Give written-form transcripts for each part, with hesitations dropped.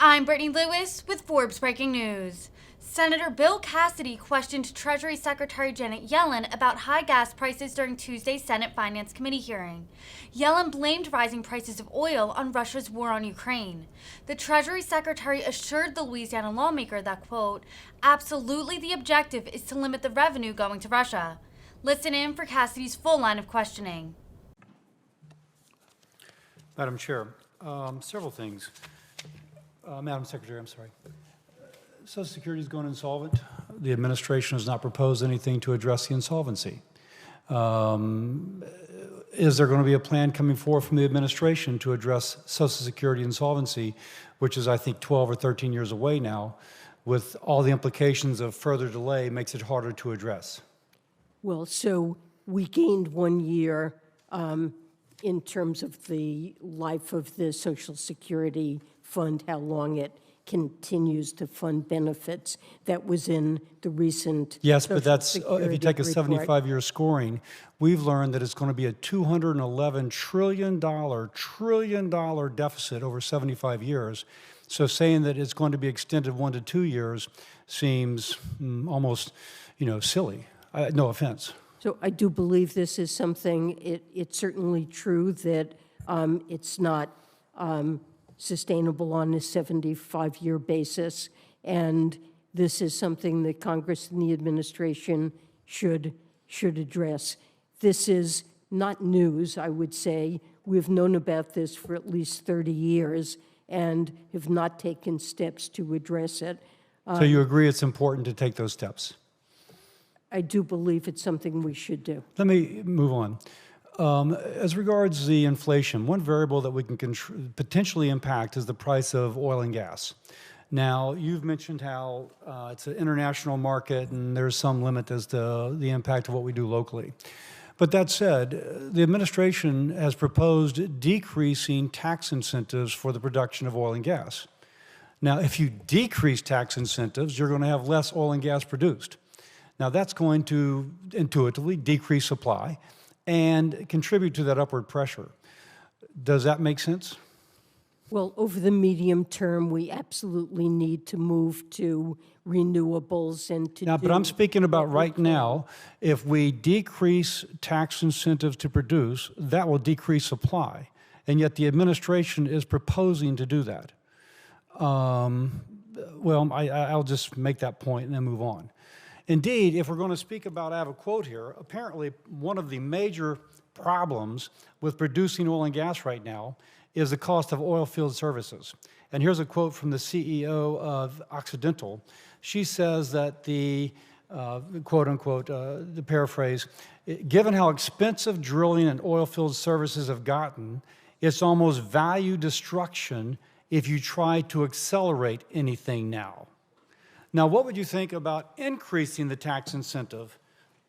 I'm Brittany Lewis with Forbes Breaking News. Senator Bill Cassidy questioned Treasury Secretary Janet Yellen about high gas prices during Tuesday's Senate Finance Committee hearing. Yellen blamed rising prices of oil on Russia's war on Ukraine. The Treasury Secretary assured the Louisiana lawmaker that, quote, absolutely the objective is to limit the revenue going to Russia. Listen in for Cassidy's full line of questioning. Madam Chair, several things. Madam Secretary, I'm sorry. Social Security is going insolvent. The administration has not proposed anything to address the insolvency. Is there going to be a plan coming forward from the administration to address Social Security insolvency, which is, I think, 12 or 13 years away now, with all the implications of further delay makes it harder to address? Well, so we gained 1 year in terms of the life of the Social Security fund, how long it continues to fund benefits. That was in the recent Yes, but that's, Security if you take a report. 75-year scoring, we've learned that it's going to be a $211 trillion deficit over 75 years. So saying that it's going to be extended 1 to 2 years seems almost, silly. No offense. So I do believe this is something, it's certainly true that it's not sustainable on a 75-year basis, and this is something that Congress and the administration should address. This is not news, I would say. We've known about this for at least 30 years and have not taken steps to address it. So you agree it's important to take those steps? I do believe it's something we should do. Let me move on. As regards the inflation, one variable that we can potentially impact is the price of oil and gas. Now, you've mentioned how it's an international market and there's some limit as to the impact of what we do locally. But that said, the administration has proposed decreasing tax incentives for the production of oil and gas. Now, if you decrease tax incentives, you're going to have less oil and gas produced. Now, that's going to intuitively decrease supply and contribute to that upward pressure. Does that make sense? Well, over the medium term, we absolutely need to move to renewables and to But I'm speaking about right now. If we decrease tax incentives to produce, that will decrease supply. And yet the administration is proposing to do that. Well, I'll just make that point and then move on. Indeed, if we're going to speak about, I have a quote here, apparently one of the major problems with producing oil and gas right now is the cost of oil field services. And here's a quote from the CEO of Occidental. She says that the, quote unquote, the paraphrase, given how expensive drilling and oil field services have gotten, it's almost value destruction if you try to accelerate anything now. Now, what would you think about increasing the tax incentive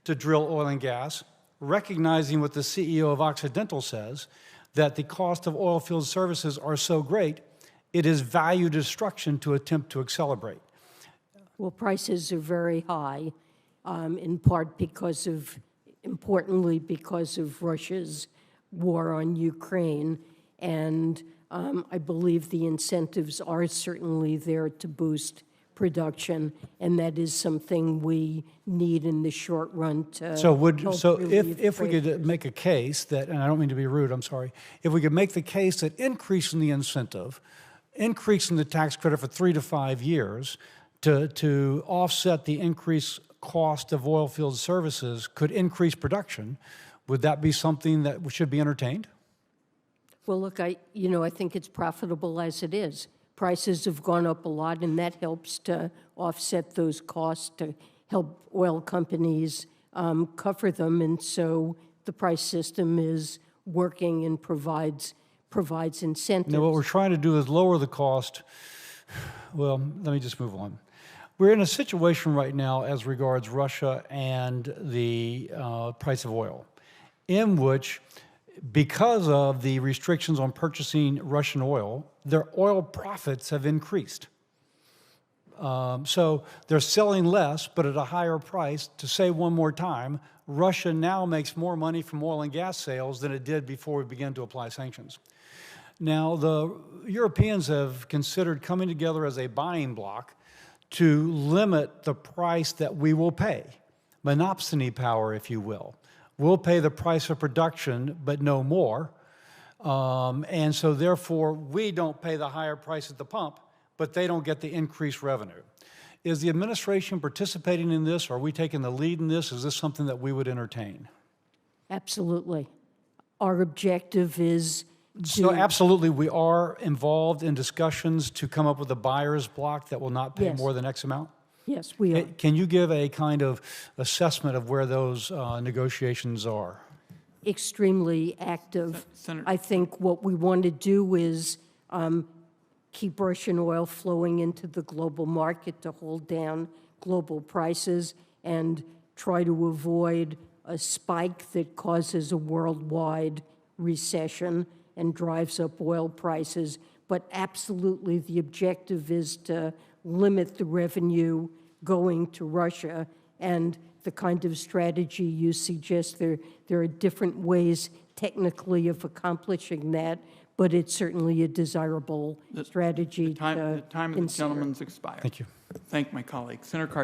to drill oil and gas, recognizing what the CEO of Occidental says, that the cost of oil field services are so great, it is value destruction to attempt to accelerate? Well, prices are very high, in part importantly because of Russia's war on Ukraine, and I believe the incentives are certainly there to boost production, and that is something we need in the short run to if we could make a case that, and I don't mean to be rude, I'm sorry, if we could make the case that increasing the incentive, increasing the tax credit for 3 to 5 years to offset the increased cost of oil field services could increase production, would that be something that should be entertained? Well, look, I think it's profitable as it is. Prices have gone up a lot, and that helps to offset those costs, to help oil companies cover them. And so the price system is working and provides incentives. Now, what we're trying to do is lower the cost. Well, let me just move on. We're in a situation right now as regards Russia and the price of oil, in which, because of the restrictions on purchasing Russian oil, their oil profits have increased. So they're selling less, but at a higher price. To say one more time, Russia now makes more money from oil and gas sales than it did before we began to apply sanctions. Now, the Europeans have considered coming together as a buying bloc to limit the price that we will pay, monopsony power, if you will. We'll pay the price of production, but no more. And so therefore, we don't pay the higher price at the pump, but they don't get the increased revenue. Is the administration participating in this? Are we taking the lead in this? Is this something that we would entertain? Absolutely. Our objective is So absolutely, we are involved in discussions to come up with a buyer's block that will not pay Yes. more than X amount? yes, we are. Can you give a kind of assessment of where those negotiations are? Extremely active. Senator- I think what we want to do is keep Russian oil flowing into the global market to hold down global prices and try to avoid a spike that causes a worldwide recession and drives up oil prices. But absolutely, the objective is to limit the revenue going to Russia. And the kind of strategy you suggest, there are different ways technically of accomplishing that, but it's certainly a desirable strategy The time to of the consider. gentleman's expired. Thank you. Thank my colleague. Senator Carson.